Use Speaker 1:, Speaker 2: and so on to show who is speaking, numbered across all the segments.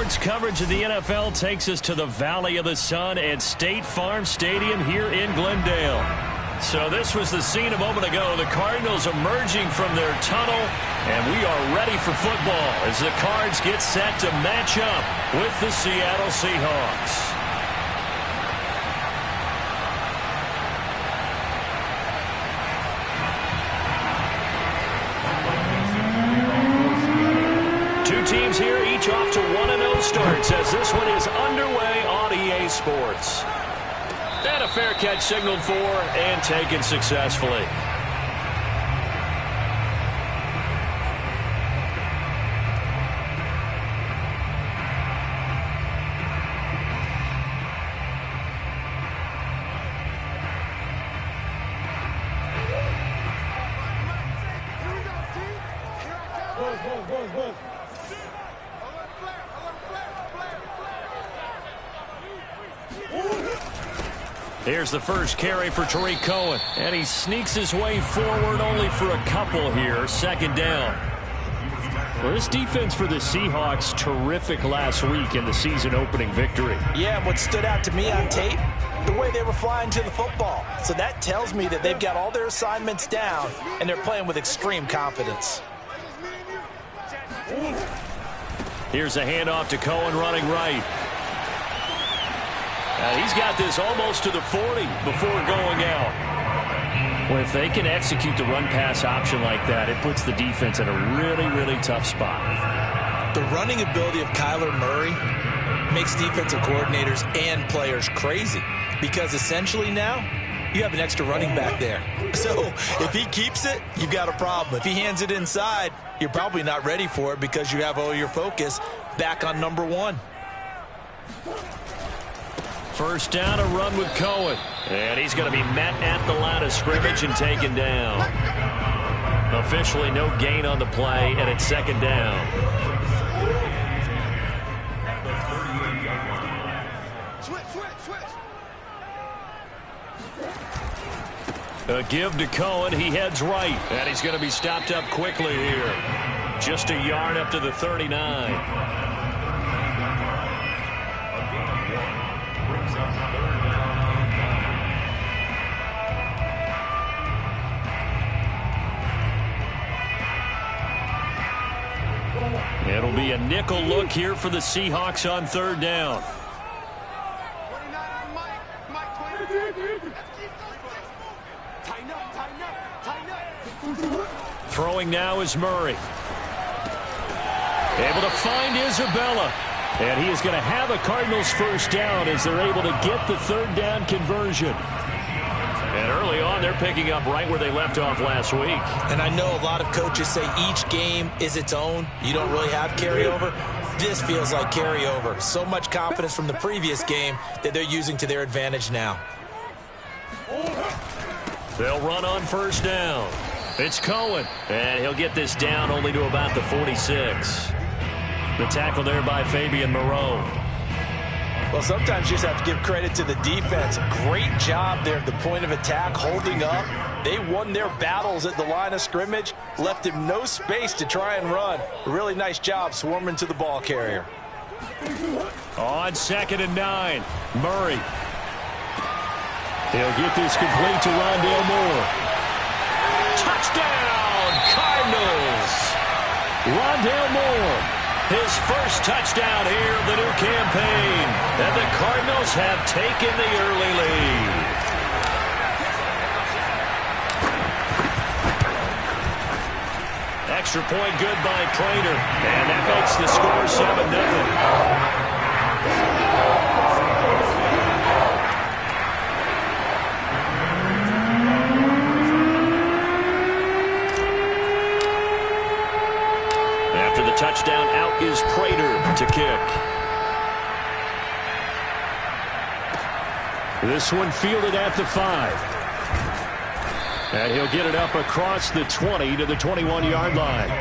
Speaker 1: Sports coverage of the NFL takes us to the Valley of the Sun at State Farm Stadium here in Glendale. So this was the scene a moment ago. The Cardinals emerging from their tunnel, and we are ready for football as the Cards get set to match up with the Seattle Seahawks. Two teams here, each off to 1-0 starts as this one is underway on EA Sports. And a fair catch signaled for and taken successfully. Here's the first carry for Tariq Cohen, and he sneaks his way forward only for a couple here. Second down. Well, this defense for the Seahawks, terrific last week in the season-opening victory.
Speaker 2: Yeah, and what stood out to me on tape, the way they were flying to the football. So that tells me that they've got all their assignments down, and they're playing with extreme confidence.
Speaker 1: Here's a handoff to Cohen running right. He's got this almost to the 40 before going out. Well, if they can execute the run-pass option like that, it puts the defense in a really, really tough spot.
Speaker 2: The running ability of Kyler Murray makes defensive coordinators and players crazy because essentially now you have an extra running back there. So if he keeps it, you've got a problem. If he hands it inside, you're probably not ready for it because you have all your focus back on number one.
Speaker 1: First down, a run with Cohen. And he's going to be met at the line of scrimmage and taken down. Officially no gain on the play, and it's second down. A give to Cohen. He heads right. And he's going to be stopped up quickly here. Just a yard up to the 39. It'll be a nickel look here for the Seahawks on third down. Throwing now is Murray. Able to find Isabella. And he is going to have a Cardinals first down as they're able to get the third down conversion. And early on, they're picking up right where they left off last week.
Speaker 2: And I know a lot of coaches say each game is its own. You don't really have carryover. This feels like carryover. So much confidence from the previous game that they're using to their advantage now.
Speaker 1: They'll run on first down. It's Cohen. And he'll get this down only to about the 46. The tackle there by Fabian Moreau.
Speaker 2: Well, sometimes you just have to give credit to the defense. Great job there at the point of attack, holding up. They won their battles at the line of scrimmage, left him no space to try and run. Really nice job swarming to the ball carrier.
Speaker 1: On 2nd and 9, Murray. He'll get this complete to Rondale Moore. Touchdown, Cardinals! Rondale Moore. His first touchdown here of the new campaign. And the Cardinals have taken the early lead. Extra point good by Prater. And that makes the score 7-0. Touchdown, out is Prater to kick. This one fielded at the 5. And he'll get it up across the 20 to the 21-yard line.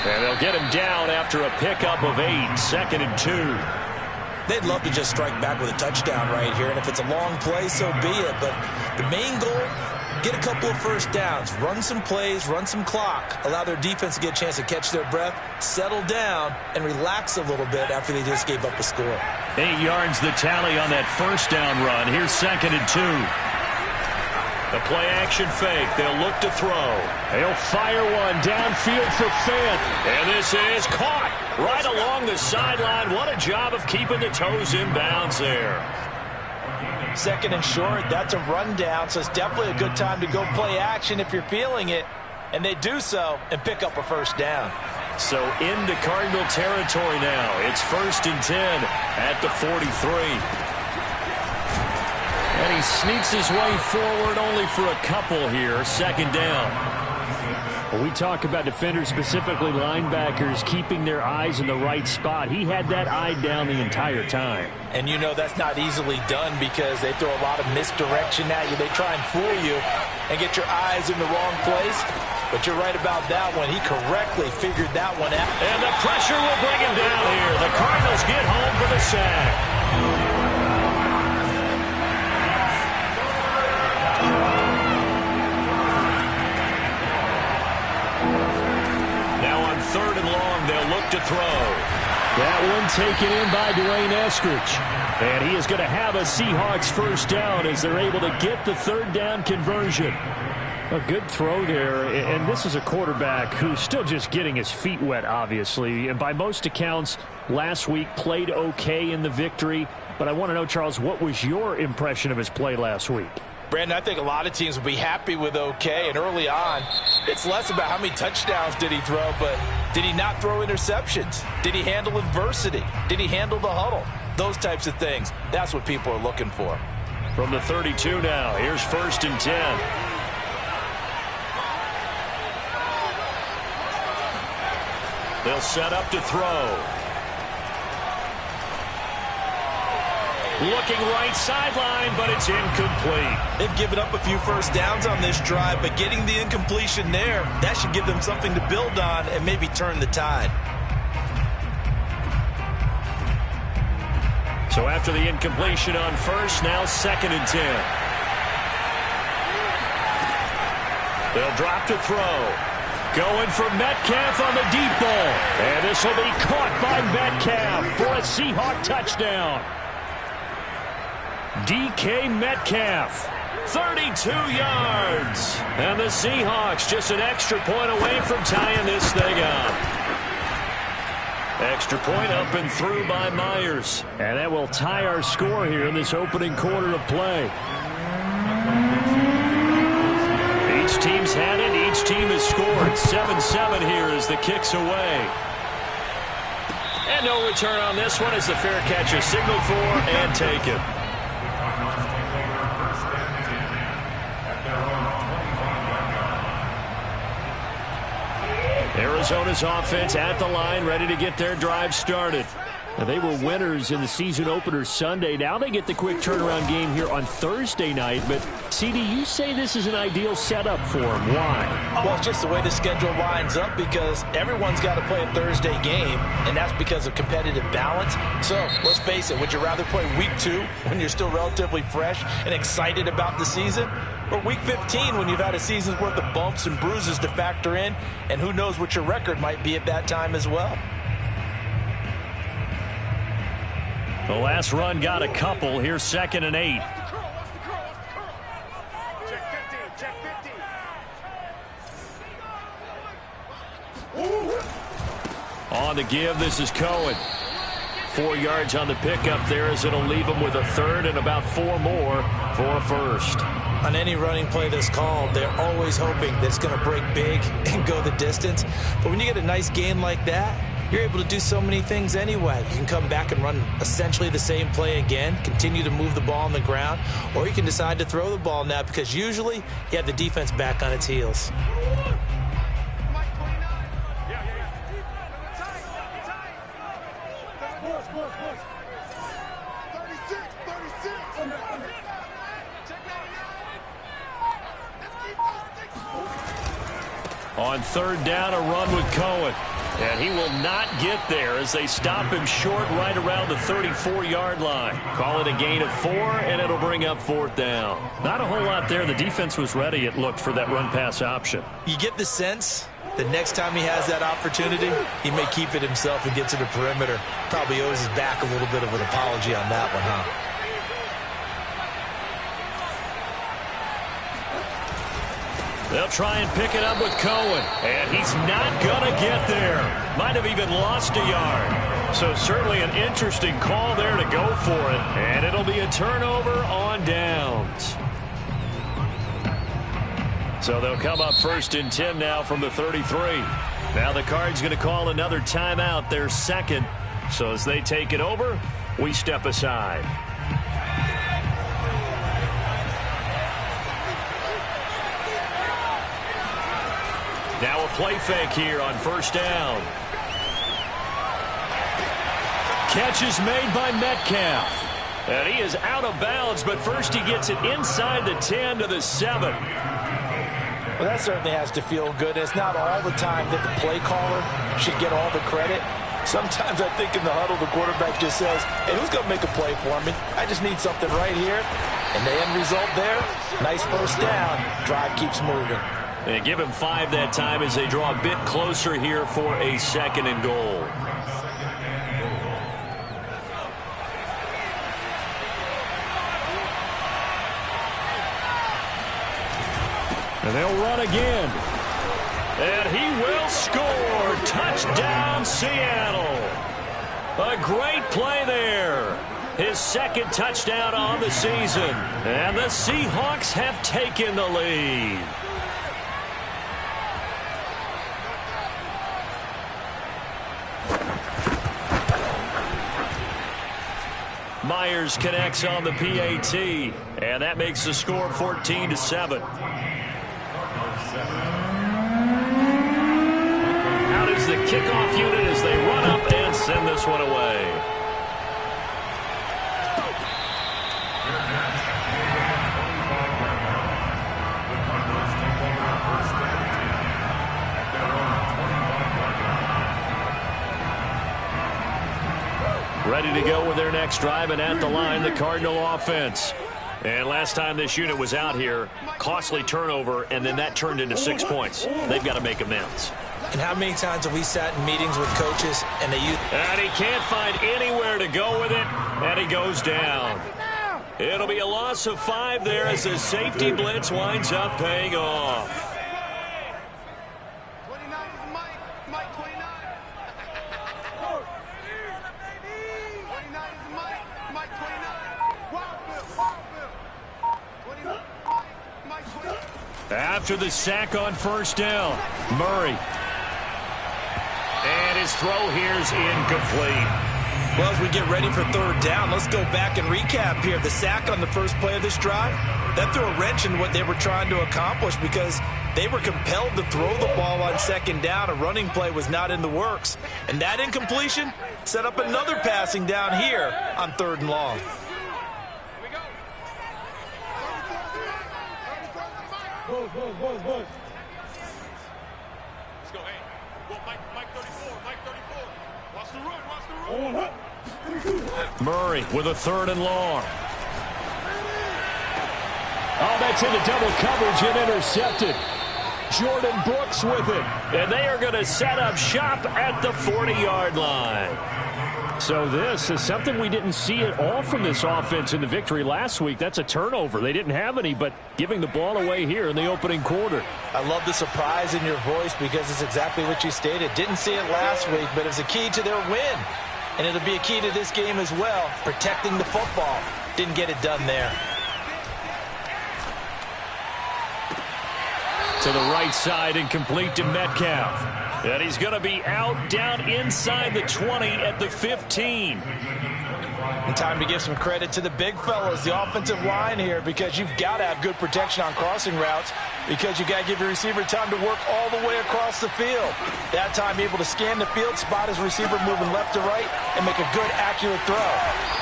Speaker 1: And they'll get him down after a pickup of 8, 2nd and 2.
Speaker 2: They'd love to just strike back with a touchdown right here, and if it's a long play, so be it. But the main goal, get a couple of first downs, run some plays, run some clock, allow their defense to get a chance to catch their breath, settle down, and relax a little bit after they just gave up a score.
Speaker 1: 8 yards the tally on that first down run. Here's 2nd and 2. The play-action fake. They'll look to throw. They'll fire one downfield for Fant. And this is caught right along the sideline. What a job of keeping the toes in bounds there.
Speaker 2: 2nd and short, that's a rundown, so it's definitely a good time to go play action if you're feeling it. And they do so and pick up a first down.
Speaker 1: So into Cardinal territory now. It's 1st and 10 at the 43. And he sneaks his way forward only for a couple here. 2nd down.
Speaker 3: Well, we talk about defenders, specifically linebackers, keeping their eyes in the right spot. He had that eye down the entire time.
Speaker 2: And you know that's not easily done because they throw a lot of misdirection at you. They try and fool you and get your eyes in the wrong place. But you're right about that one. He correctly figured that one out.
Speaker 1: And the pressure will bring him down here. The Cardinals get home for the sack. Now on 3rd and long, they'll look to throw.
Speaker 3: That one taken in by Dwayne Eskridge.
Speaker 1: And he is going to have a Seahawks first down as they're able to get the 3rd down conversion.
Speaker 3: A good throw there, and this is a quarterback who's still just getting his feet wet, obviously. And by most accounts, last week played okay in the victory. But I want to know, Charles, what was your impression of his play last week?
Speaker 2: Brandon, I think a lot of teams will be happy with okay. And early on, it's less about how many touchdowns did he throw, but did he not throw interceptions? Did he handle adversity? Did he handle the huddle? Those types of things. That's what people are looking for.
Speaker 1: From the 32 now, here's 1st and 10. They'll set up to throw. Looking right sideline, but it's incomplete.
Speaker 2: They've given up a few first downs on this drive, but getting the incompletion there, that should give them something to build on and maybe turn the tide.
Speaker 1: So after the incompletion on 1st, now 2nd and 10. They'll drop to throw. Going for Metcalf on the deep ball. And this will be caught by Metcalf for a Seahawk touchdown. DK Metcalf, 32 yards. And the Seahawks just an extra point away from tying this thing up. Extra point up and through by Myers.
Speaker 3: And that will tie our score here in this opening quarter of play.
Speaker 1: Each team's had it. Each team has scored. 7-7 here as the kick's away. And no return on this one as the fair catch is signaled for and taken. Arizona's offense at the line, ready to get their drive started.
Speaker 3: Now, they were winners in the season opener Sunday. Now they get the quick turnaround game here on Thursday night. But, CD, you say this is an ideal setup for them. Why?
Speaker 2: Well, it's just the way the schedule lines up because everyone's got to play a Thursday game, and that's because of competitive balance. So, let's face it, would you rather play week 2 when you're still relatively fresh and excited about the season? Or week 15 when you've had a season's worth of bumps and bruises to factor in, and who knows what your record might be at that time as well.
Speaker 1: The last run got a couple. Here's 2nd and 8. On the give, this is Cohen. 4 yards on the pickup there as it'll leave him with a 3rd and about 4 more for a 1st.
Speaker 2: On any running play that's called, they're always hoping that it's going to break big and go the distance. But when you get a nice gain like that, you're able to do so many things anyway. You can come back and run essentially the same play again, continue to move the ball on the ground, or you can decide to throw the ball now because usually you have the defense back on its heels.
Speaker 1: On third down, a run with Cohen. And he will not get there as they stop him short right around the 34-yard line. Call it a gain of 4, and it'll bring up fourth down. Not a whole lot there. The defense was ready, it looked, for that run-pass option.
Speaker 2: You get the sense the next time he has that opportunity, he may keep it himself and get to the perimeter. Probably owes his back a little bit of an apology on that one, huh?
Speaker 1: They'll try and pick it up with Cohen, and he's not going to get there. Might have even lost a yard. So certainly an interesting call there to go for it, and it'll be a turnover on downs. So they'll come up first and 10 now from the 33. Now the Cards going to call another timeout, their second. So as they take it over, we step aside. Now a play fake here on first down. Catch is made by Metcalf. And he is out of bounds, but first he gets it inside the 10 to the 7.
Speaker 2: Well, that certainly has to feel good. It's not all the time that the play caller should get all the credit. Sometimes I think in the huddle, the quarterback just says, hey, who's going to make a play for me? I just need something right here. And the end result there, nice first down. Drive keeps moving.
Speaker 1: They give him 5 that time as they draw a bit closer here for a second and goal. And they'll run again. And he will score. Touchdown, Seattle. A great play there. His second touchdown on the season. And the Seahawks have taken the lead. Myers connects on the PAT, and that makes the score 14-7. Out is the kickoff unit as they run up and send this one away. Ready to go with their next drive, and at the line, the Cardinal offense. And last time this unit was out here, costly turnover, and then that turned into 6 points. They've got to make amends.
Speaker 2: And how many times have we sat in meetings with coaches and they use...
Speaker 1: And he can't find anywhere to go with it, and he goes down. It'll be a loss of 5 there as the safety blitz winds up paying off. After the sack on first down, Murray. And his throw here's incomplete.
Speaker 2: Well, as we get ready for third down, let's go back and recap here. The sack on the first play of this drive, that threw a wrench in what they were trying to accomplish because they were compelled to throw the ball on second down. A running play was not in the works. And that incompletion set up another passing down here on third and long.
Speaker 4: Let's go, hey. Well, Mike 34, Mike 34. Watch the run, watch the run.
Speaker 1: Murray with a third and long. Oh, that's into double coverage and intercepted. Jordan Brooks with it. And they are going to set up shop at the 40-yard line. So this is something we didn't see at all from this offense in the victory last week. That's a turnover. They didn't have any, but giving the ball away here in the opening quarter.
Speaker 2: I love the surprise in your voice because it's exactly what you stated. Didn't see it last week, but it was a key to their win. And it'll be a key to this game as well, protecting the football. Didn't get it done there.
Speaker 1: To the right side and complete to Metcalf. And he's going to be out down inside the 20 at the 15.
Speaker 2: And time to give some credit to the big fellas, the offensive line here, because you've got to have good protection on crossing routes because you've got to give your receiver time to work all the way across the field. That time able to scan the field, spot his receiver moving left to right, and make a good, accurate throw.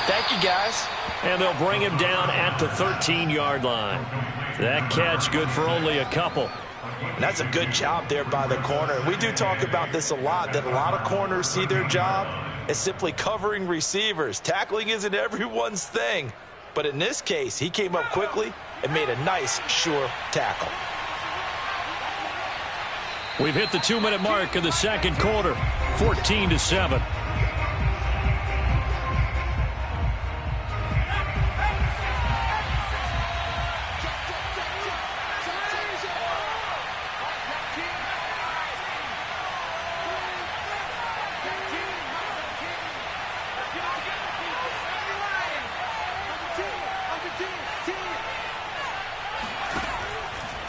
Speaker 2: Thank you, guys.
Speaker 1: And they'll bring him down at the 13-yard line. That catch good for only a couple.
Speaker 2: And that's a good job there by the corner. And we do talk about this a lot, that a lot of corners see their job as simply covering receivers. Tackling isn't everyone's thing. But in this case, he came up quickly and made a nice, sure tackle.
Speaker 1: We've hit the 2-minute mark of the second quarter, 14-7.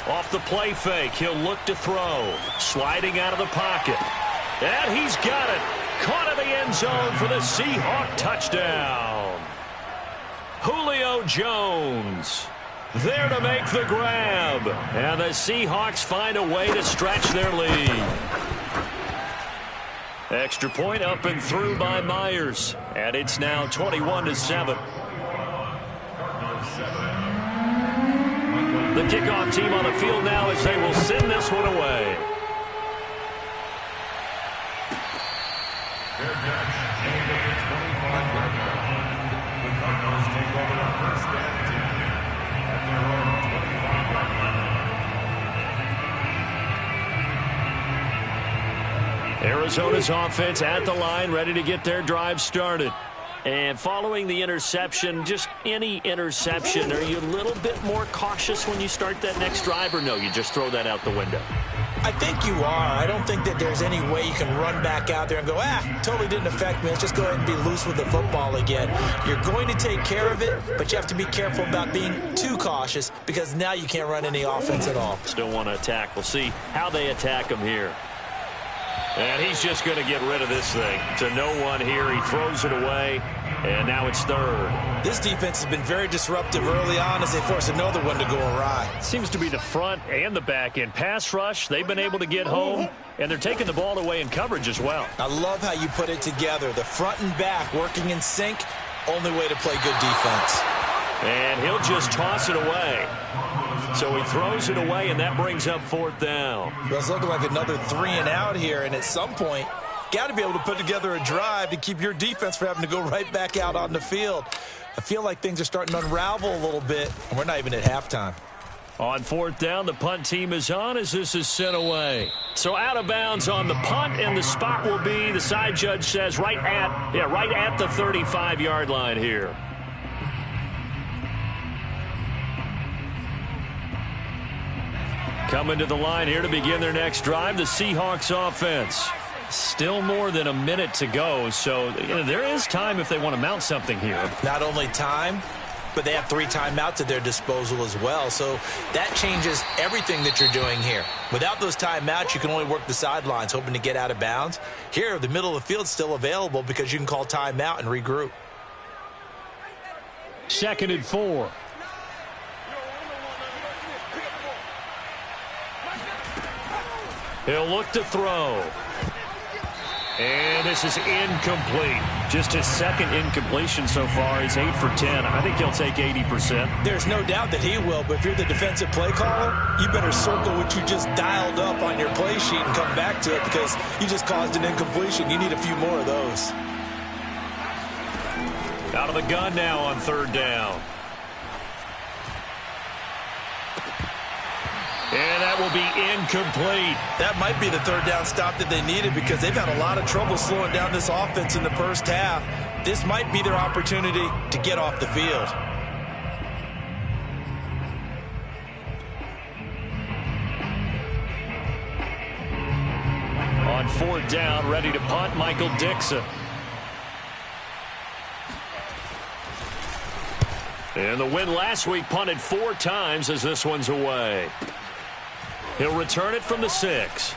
Speaker 1: Off the play fake, he'll look to throw. Sliding out of the pocket. And he's got it. Caught in the end zone for the Seahawk touchdown. Julio Jones there to make the grab. And the Seahawks find a way to stretch their lead. Extra point up and through by Myers. And it's now 21-7. The kickoff team on the field now as they will send this one away. Arizona's offense at the line, ready to get their drive started. And following the interception, just any interception, are you a little bit more cautious when you start that next drive, or no, you just throw that out the window?
Speaker 2: I think you are. I don't think that there's any way you can run back out there and go, totally didn't affect me. Let's just go ahead and be loose with the football again. You're going to take care of it, but you have to be careful about being too cautious because now you can't run any offense at all.
Speaker 1: Still want to attack. We'll see how they attack him here. And he's just going to get rid of this thing. To no one here. He throws it away, and now it's third.
Speaker 2: This defense has been very disruptive early on as they force another one to go awry.
Speaker 3: Seems to be the front and the back end. Pass rush, they've been able to get home, and they're taking the ball away in coverage as well.
Speaker 2: I love how you put it together. The front and back working in sync, only way to play good defense.
Speaker 1: And he'll just toss it away. So he throws it away, and that brings up fourth down.
Speaker 2: Well, it's looking like another 3 and out here, and at some point, got to be able to put together a drive to keep your defense from having to go right back out on the field. I feel like things are starting to unravel a little bit, and we're not even at halftime.
Speaker 1: On fourth down, the punt team is on as this is sent away. So out of bounds on the punt, and the spot will be, the side judge says, right at the 35-yard line here. Coming to the line here to begin their next drive, the Seahawks offense. Still more than a minute to go, so there is time if they want to mount something here.
Speaker 2: Not only time, but they have 3 timeouts at their disposal as well, so that changes everything that you're doing here. Without those timeouts, you can only work the sidelines, hoping to get out of bounds. Here, the middle of the field is still available because you can call timeout and regroup.
Speaker 3: 2nd and 4.
Speaker 1: He'll look to throw. And this is incomplete. Just his second incompletion so far. He's 8 for 10. I think he'll take 80%.
Speaker 2: There's no doubt that he will, but if you're the defensive play caller, you better circle what you just dialed up on your play sheet and come back to it because you just caused an incompletion. You need a few more of those.
Speaker 1: Out of the gun now on third down. And that will be incomplete.
Speaker 2: That might be the third down stop that they needed because they've had a lot of trouble slowing down this offense in the first half. This might be their opportunity to get off the field.
Speaker 1: On fourth down, ready to punt, Michael Dixon. And the win last week, punted 4 times as this one's away. He'll return it from the 6.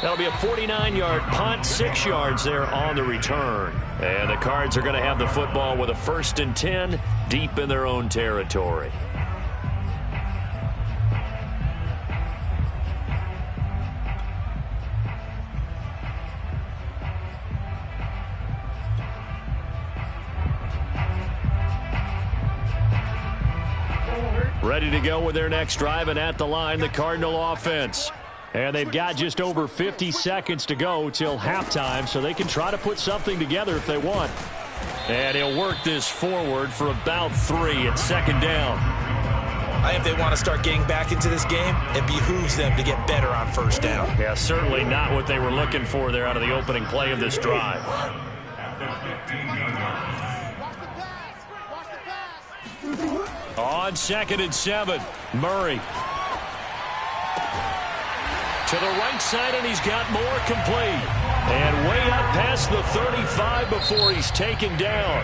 Speaker 1: That'll be a 49-yard punt, 6 yards there on the return. And the Cards are going to have the football with a 1st and 10 deep in their own territory. Ready to go with their next drive, and at the line, the Cardinal offense. And they've got just over 50 seconds to go till halftime, so they can try to put something together if they want. And he'll work this forward for about 3 at second down.
Speaker 2: I think if they want to start getting back into this game, it behooves them to get better on first down.
Speaker 1: Yeah, certainly not what they were looking for there out of the opening play of this drive. On 2nd and 7, Murray. To the right side, and he's got more complete. And way up past the 35 before he's taken down.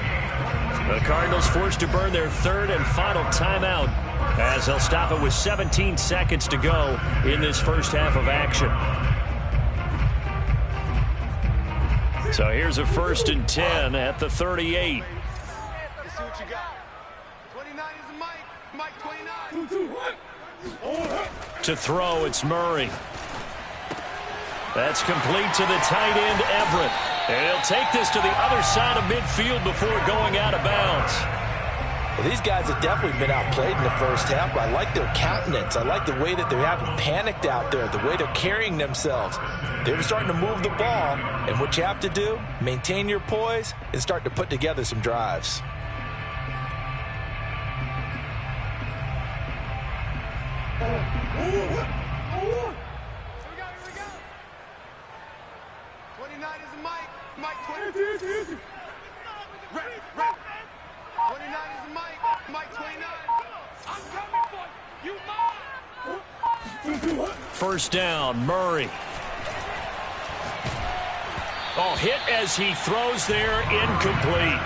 Speaker 1: The Cardinals forced to burn their 3rd and final timeout, as they'll stop it with 17 seconds to go in this first half of action. So here's a 1st and 10 at the 38.
Speaker 4: Let's see what you got. 29 is Mike. Mike 29. 2, 1.
Speaker 1: To throw, it's Murray. That's complete to the tight end, Everett. And he'll take this to the other side of midfield before going out of bounds.
Speaker 2: Well, these guys have definitely been outplayed in the first half, but I like their countenance. I like the way that they haven't panicked out there, the way they're carrying themselves. They're starting to move the ball, and what you have to do, maintain your poise and start to put together some drives.
Speaker 4: Here we go. 29 is Mike. Mike 20. Rep. 29 is Mike. Mike 29. I'm coming for you.
Speaker 1: First down, Murray. Oh, hit as he throws there, incomplete.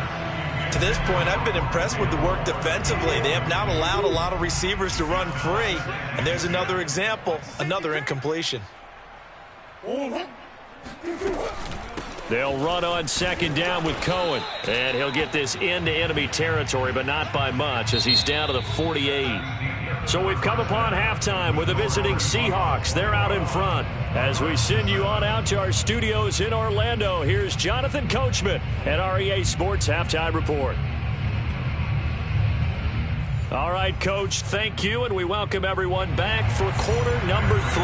Speaker 2: To this point, I've been impressed with the work defensively. They have not allowed a lot of receivers to run free. And there's another example, another incompletion.
Speaker 1: They'll run on 2nd down with Cohen. And he'll get this into enemy territory, but not by much, as he's down to the 48. So we've come upon halftime with the visiting Seahawks. They're out in front. As we send you on out to our studios in Orlando, here's Jonathan Coachman at REA Sports Halftime Report. All right, Coach, thank you, and we welcome everyone back for quarter number 3.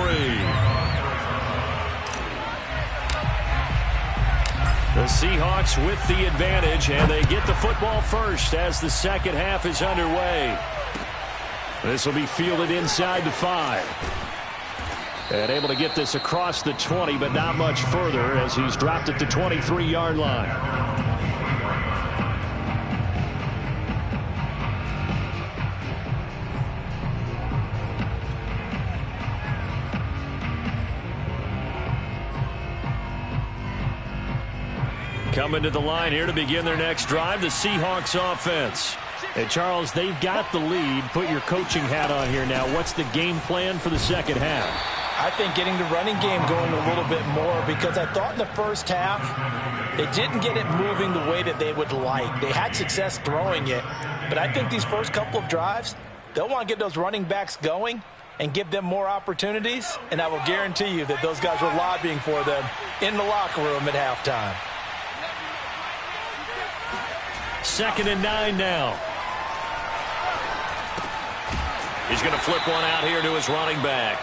Speaker 1: The Seahawks with the advantage, and they get the football first as the second half is underway. This will be fielded inside the 5. And able to get this across the 20, but not much further as he's dropped at the 23-yard line. Coming to the line here to begin their next drive, the Seahawks offense. And Charles, they've got the lead. Put your coaching hat on here now. What's the game plan for the second half?
Speaker 2: I think getting the running game going a little bit more, because I thought in the first half they didn't get it moving the way that they would like. They had success throwing it, but I think these first couple of drives, they'll want to get those running backs going and give them more opportunities, and I will guarantee you that those guys were lobbying for them in the locker room at halftime.
Speaker 1: 2nd and 9 now. He's going to flip one out here to his running back.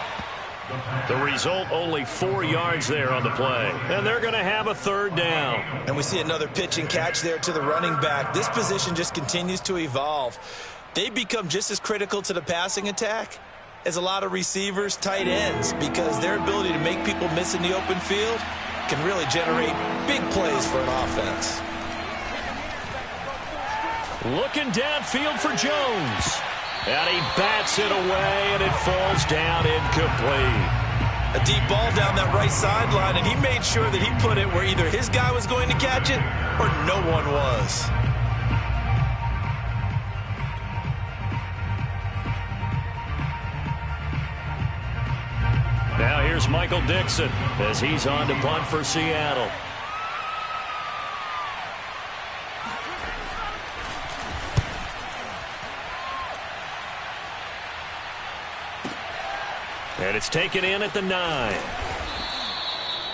Speaker 1: The result, only 4 yards there on the play. And they're going to have a 3rd down.
Speaker 2: And we see another pitch and catch there to the running back. This position just continues to evolve. They become just as critical to the passing attack as a lot of receivers, tight ends, because their ability to make people miss in the open field can really generate big plays for an offense.
Speaker 1: Looking downfield for Jones. And he bats it away, and it falls down incomplete.
Speaker 2: A deep ball down that right sideline, and he made sure that he put it where either his guy was going to catch it or no one was.
Speaker 1: Now here's Michael Dixon as he's on to punt for Seattle. And it's taken in at the 9.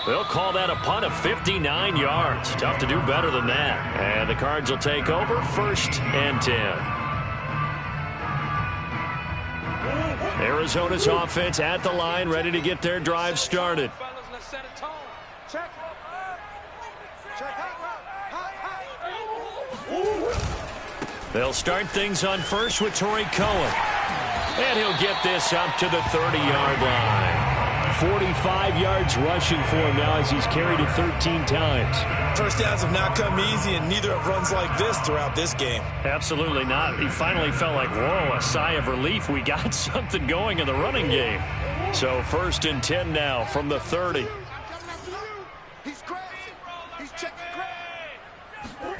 Speaker 1: They'll call that a punt of 59 yards. Tough to do better than that. And the Cards will take over 1st and 10. Arizona's offense at the line, ready to get their drive started. They'll start things on first with Torrey Cohen. And he'll get this up to the 30-yard line. 45 yards rushing for him now as he's carried it 13 times.
Speaker 2: First downs have not come easy, and neither have runs like this throughout this game.
Speaker 1: Absolutely not. He finally felt like, whoa, a sigh of relief. We got something going in the running game. So 1st and 10 now from the 30.
Speaker 4: He's crazy. He's checking crazy.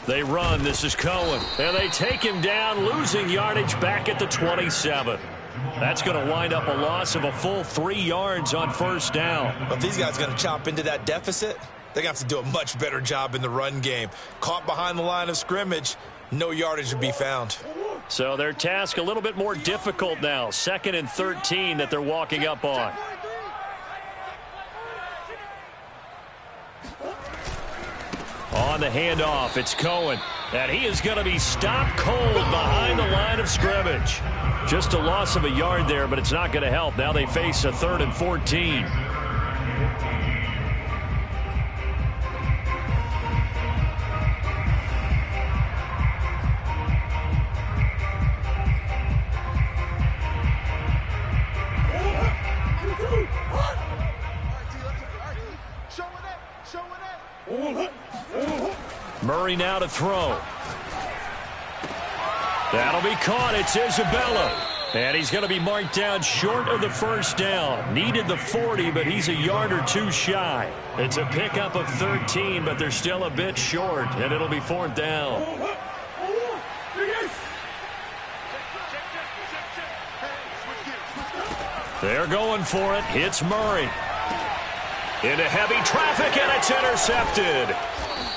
Speaker 1: They run. This is Cohen. And they take him down, losing yardage back at the 27. That's going to wind up a loss of a full 3 yards on 1st down.
Speaker 2: But if these guys are going to chop into that deficit, they're going to have to do a much better job in the run game. Caught behind the line of scrimmage, no yardage to be found.
Speaker 1: So their task a little bit more difficult now. 2nd and 13 that they're walking up on. On the handoff, it's Cohen. And he is going to be stopped cold behind the line of scrimmage. Just a loss of a yard there, but it's not going to help. Now they face a 3rd and 14. Murray now to throw. That'll be caught. It's Isabella. And he's going to be marked down short of the 1st down. Needed the 40, but he's a yard or 2 shy. It's a pickup of 13, but they're still a bit short, and it'll be 4th down. They're going for it. Hits Murray. Into heavy traffic, and it's intercepted.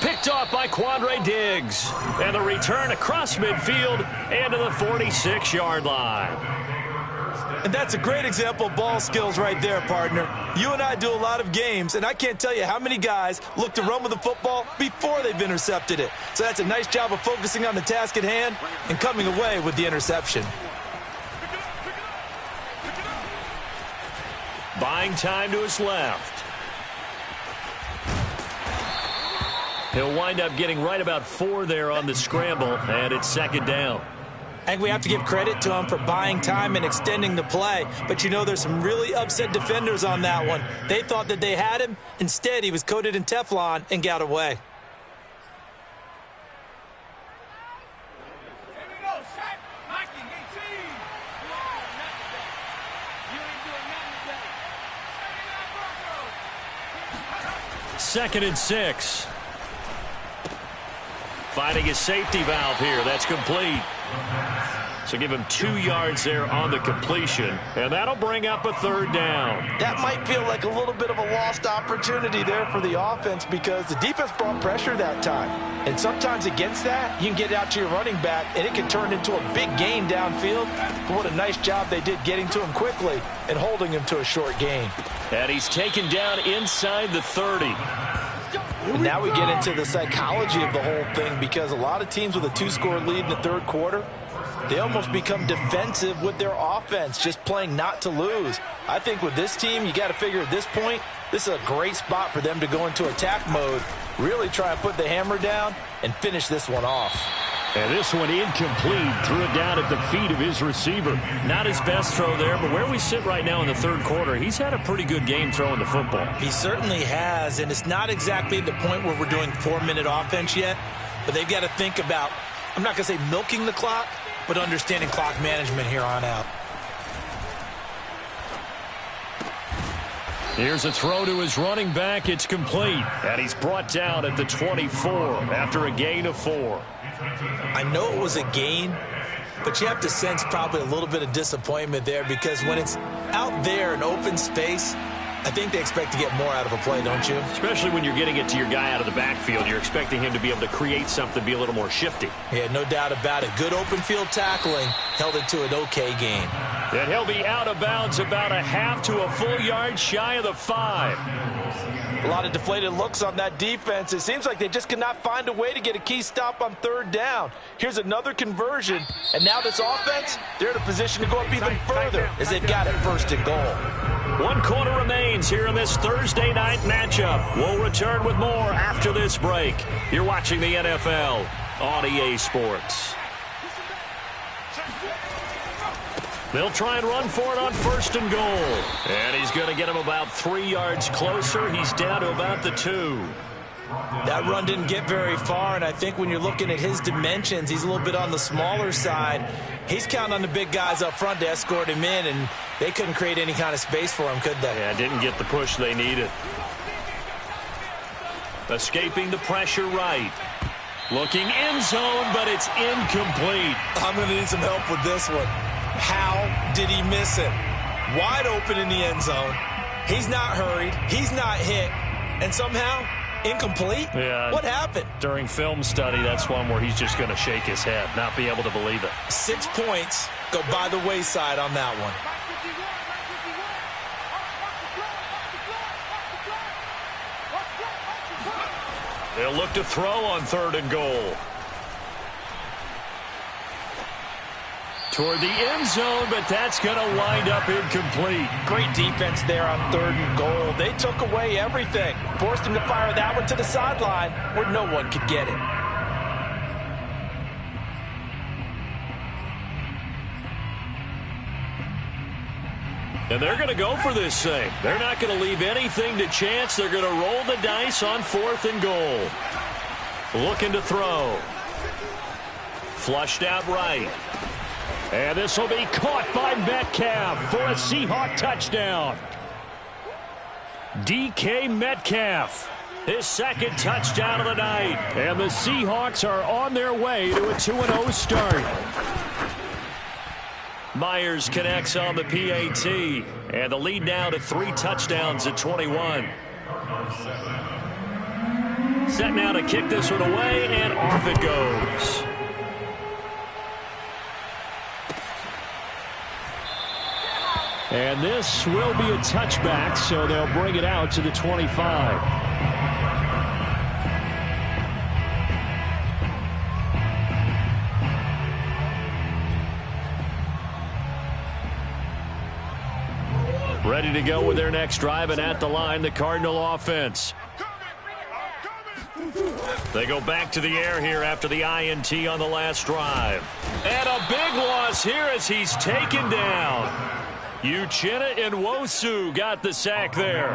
Speaker 1: Picked off by Quandre Diggs. And the return across midfield and to the 46-yard line.
Speaker 2: And that's a great example of ball skills right there, partner. You and I do a lot of games, and I can't tell you how many guys look to run with the football before they've intercepted it. So that's a nice job of focusing on the task at hand and coming away with the interception.
Speaker 1: Buying time to his left. He'll wind up getting right about 4 there on the scramble, and it's 2nd down.
Speaker 2: I think we have to give credit to him for buying time and extending the play. But, you know, there's some really upset defenders on that one. They thought that they had him. Instead, he was coated in Teflon and got away.
Speaker 1: Second and 6. Finding his safety valve here. That's complete. So give him 2 yards there on the completion. And that'll bring up a 3rd down.
Speaker 2: That might feel like a little bit of a lost opportunity there for the offense because the defense brought pressure that time. And sometimes against that, you can get out to your running back, and it can turn into a big gain downfield. But what a nice job they did getting to him quickly and holding him to a short gain.
Speaker 1: And he's taken down inside the 30.
Speaker 2: And now we get into the psychology of the whole thing because a lot of teams with a 2-score lead in the 3rd quarter, they almost become defensive with their offense, just playing not to lose. I think with this team, you got to figure at this point, this is a great spot for them to go into attack mode, really try and put the hammer down and finish this one off.
Speaker 3: And this one incomplete. Threw it down at the feet of his receiver.
Speaker 1: Not his best throw there, but where we sit right now in the 3rd quarter, he's had a pretty good game throwing the football.
Speaker 2: He certainly has, and it's not exactly the point where we're doing 4-minute offense yet, but they've got to think about, I'm not going to say milking the clock, but understanding clock management here on out.
Speaker 1: Here's a throw to his running back. It's complete. And he's brought down at the 24 after a gain of 4.
Speaker 2: I know it was a gain, but you have to sense probably a little bit of disappointment there because when it's out there in open space, I think they expect to get more out of a play, don't you?
Speaker 1: Especially when you're getting it to your guy out of the backfield. You're expecting him to be able to create something, be a little more shifty.
Speaker 2: Yeah, no doubt about it. Good open field tackling held it to an okay gain.
Speaker 1: And he'll be out of bounds about a half to a full yard shy of the 5.
Speaker 2: A lot of deflated looks on that defense. It seems like they just cannot find a way to get a key stop on 3rd down. Here's another conversion, and now this offense, they're in a position to go up even further as they've got it 1st and goal.
Speaker 1: 1 quarter remains here in this Thursday night matchup. We'll return with more after this break. You're watching the NFL on EA Sports. They'll try and run for it on 1st and goal. And he's going to get him about 3 yards closer. He's down to about the 2.
Speaker 2: That run didn't get very far, and I think when you're looking at his dimensions, he's a little bit on the smaller side. He's counting on the big guys up front to escort him in, and they couldn't create any kind of space for him, could they?
Speaker 1: Yeah, didn't get the push they needed. Escaping the pressure right. Looking end zone, but it's incomplete.
Speaker 2: I'm going to need some help with this one. How did he miss it? Wide open in the end zone. He's not hurried. He's not hit. And somehow, incomplete?
Speaker 1: Yeah.
Speaker 2: What happened?
Speaker 1: During film study, that's one where he's just going to shake his head, not be able to believe it.
Speaker 2: 6 points go by the wayside on that one.
Speaker 1: They'll look to throw on 3rd and goal. Toward the end zone, but that's going to wind up incomplete.
Speaker 2: Great defense there on 3rd and goal. They took away everything. Forced him to fire that one to the sideline where no one could get it.
Speaker 1: And they're going to go for this thing. They're not going to leave anything to chance. They're going to roll the dice on 4th and goal. Looking to throw. Flushed out right. And this will be caught by Metcalf for a Seahawk touchdown. DK Metcalf, his 2nd touchdown of the night. And the Seahawks are on their way to a 2-0 start. Myers connects on the PAT. And the lead now to 3 touchdowns at 21. Set now to kick this one away, and off it goes. And this will be a touchback, so they'll bring it out to the 25. Ready to go with their next drive, and at the line, the Cardinal offense. They go back to the air here after the INT on the last drive. And a big loss here as he's taken down. Uchenna Nwosu got the sack there.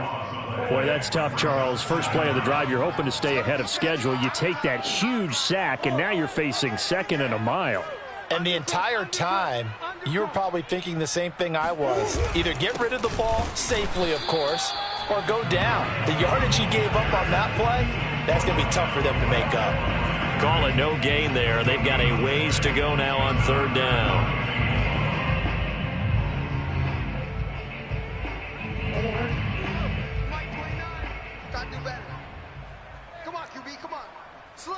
Speaker 3: Boy, that's tough, Charles. First play of the drive, you're hoping to stay ahead of schedule. You take that huge sack, and now you're facing 2nd and a mile.
Speaker 2: And the entire time, you were probably thinking the same thing I was. Either get rid of the ball, safely, of course, or go down. The yardage he gave up on that play, that's going to be tough for them to make up.
Speaker 1: Call it no gain there. They've got a ways to go now on 3rd down.
Speaker 4: Mike 29. Got to do better. Come on, QB, come on. Slam.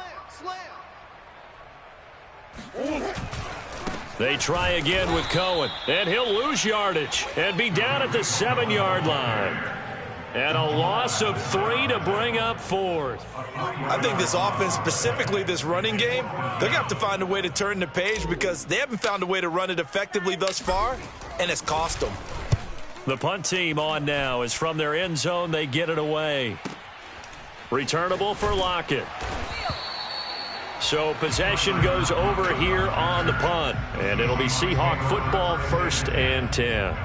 Speaker 1: They try again with Cohen, and he'll lose yardage and be down at the 7-yard line. And a loss of 3 to bring up 4th.
Speaker 2: I think this offense, specifically this running game, they're going to have to find a way to turn the page because they haven't found a way to run it effectively thus far, and it's cost them.
Speaker 1: The punt team on now is from their end zone. They get it away. Returnable for Lockett. So possession goes over here on the punt. And it'll be Seahawk football 1st and 10.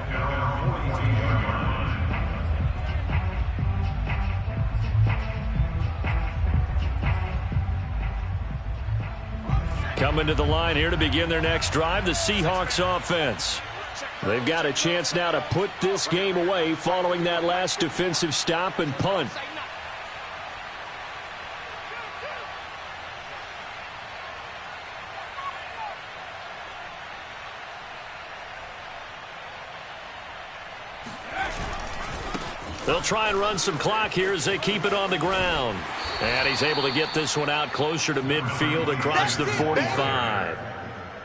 Speaker 1: Coming to the line here to begin their next drive, the Seahawks offense. They've got a chance now to put this game away following that last defensive stop and punt. They'll try and run some clock here as they keep it on the ground. And he's able to get this one out closer to midfield across the 45.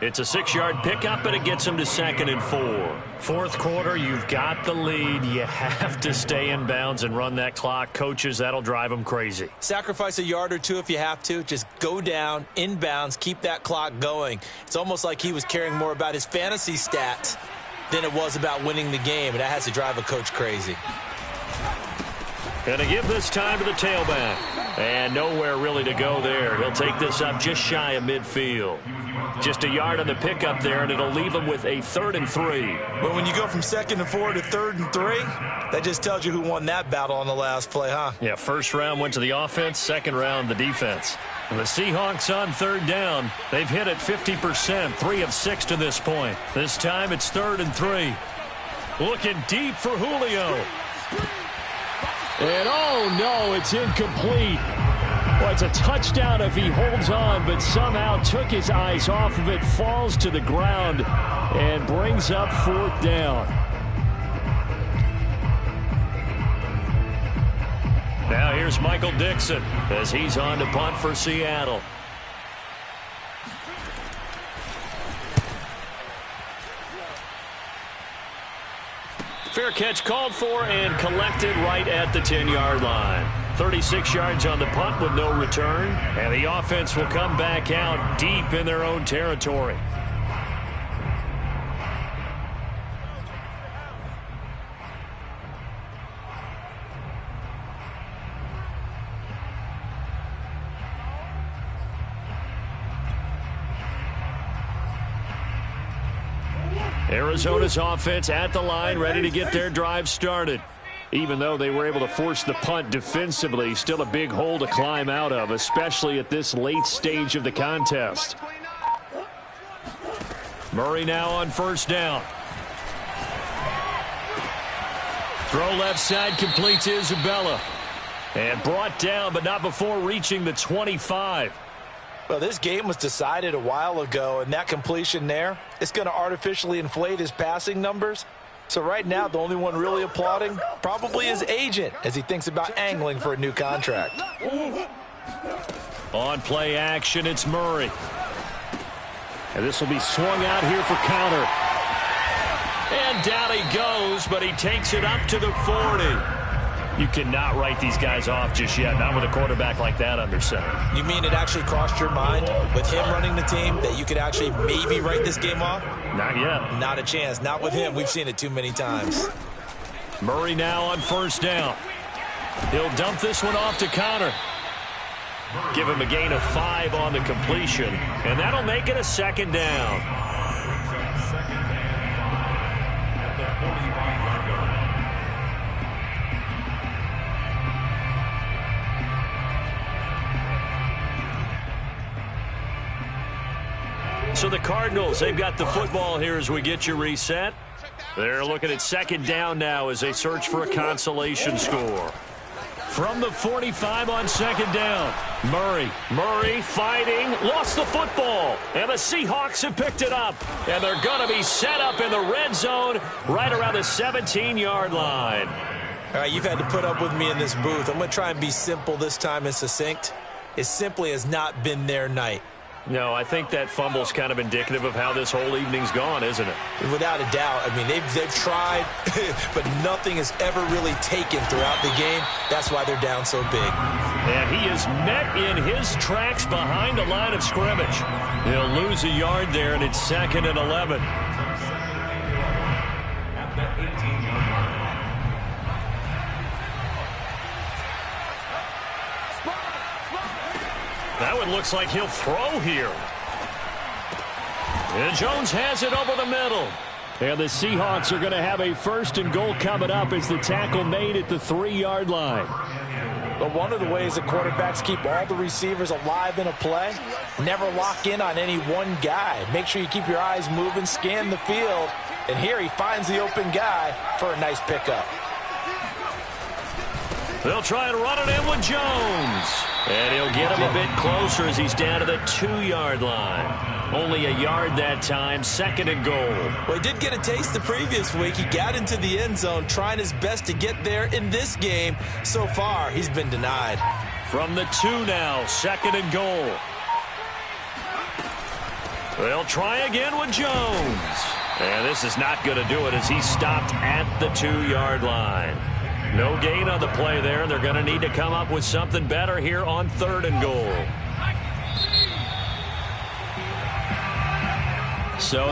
Speaker 1: It's a 6-yard pickup, and it gets him to 2nd and 4.
Speaker 3: Fourth quarter, you've got the lead. You have to stay in bounds and run that clock. Coaches, that'll drive them crazy.
Speaker 2: Sacrifice a yard or two if you have to. Just go down, in bounds, keep that clock going. It's almost like he was caring more about his fantasy stats than it was about winning the game, and that has to drive a coach crazy.
Speaker 1: Going to give this time to the tailback. And nowhere really to go there. He'll take this up just shy of midfield. Just a yard on the pickup there, and it'll leave him with a 3rd and 3.
Speaker 2: But when you go from 2nd and 4 to 3rd and 3, that just tells you who won that battle on the last play, huh?
Speaker 1: Yeah, first round went to the offense, second round the defense. And the Seahawks on 3rd down. They've hit it 50%, 3 of 6 to this point. This time it's 3rd and 3. Looking deep for Julio.
Speaker 3: And oh no, it's incomplete. Well, it's a touchdown if he holds on, but somehow took his eyes off of it, falls to the ground, and brings up 4th down.
Speaker 1: Now here's Michael Dixon as he's on to punt for Seattle. Fair catch called for and collected right at the 10-yard line. 36 yards on the punt with no return, and the offense will come back out deep in their own territory. Arizona's offense at the line, ready to get their drive started. Even though they were able to force the punt defensively, still a big hole to climb out of, especially at this late stage of the contest. Murray now on 1st down. Throw left side, completes Isabella. And brought down, but not before reaching the 25.
Speaker 2: Well, this game was decided a while ago, and that completion there, it's going to artificially inflate his passing numbers. So right now, the only one really applauding probably his agent as he thinks about angling for a new contract.
Speaker 1: On play action, it's Murray.
Speaker 3: And this will be swung out here for counter.
Speaker 1: And down he goes, but he takes it up to the 40. You cannot write these guys off just yet, not with a quarterback like that under center.
Speaker 2: You mean it actually crossed your mind with him running the team that you could actually maybe write this game off?
Speaker 1: Not yet.
Speaker 2: Not a chance. Not with him. We've seen it too many times.
Speaker 1: Murray now on 1st down. He'll dump this one off to Connor. Give him a gain of 5 on the completion, and that'll make it a 2nd down. So the Cardinals, they've got the football here as we get you reset. They're looking at 2nd down now as they search for a consolation score. From the 45 on 2nd down, Murray fighting, lost the football, and the Seahawks have picked it up. And they're going to be set up in the red zone right around the 17-yard line.
Speaker 2: All right, you've had to put up with me in this booth. I'm going to try and be simple this time and succinct. It simply has not been their night.
Speaker 1: No, I think that fumble's kind of indicative of how this whole evening's gone, isn't it?
Speaker 2: Without a doubt. I mean, they've tried, but nothing has ever really taken throughout the game. That's why they're down so big.
Speaker 1: And he is met in his tracks behind the line of scrimmage. He'll lose a yard there, and it's 2nd and 11. That one looks like he'll throw here. And Jones has it over the middle.
Speaker 3: And the Seahawks are going to have a 1st and goal coming up as the tackle made at the 3-yard line.
Speaker 2: But one of the ways the quarterbacks keep all the receivers alive in a play, never lock in on any one guy. Make sure you keep your eyes moving, scan the field. And here he finds the open guy for a nice pickup.
Speaker 1: They'll try and run it in with Jones. And he'll get him a bit closer as he's down to the 2-yard line. Only a yard that time, 2nd and goal.
Speaker 2: Well, he did get a taste the previous week. He got into the end zone, trying his best to get there in this game. So far, he's been denied. From the 2 now, 2nd and goal.
Speaker 1: They'll try again with Jones. And this is not going to do it as he's stopped at the 2-yard line. No gain on the play there. They're going to need to come up with something better here on 3rd and goal.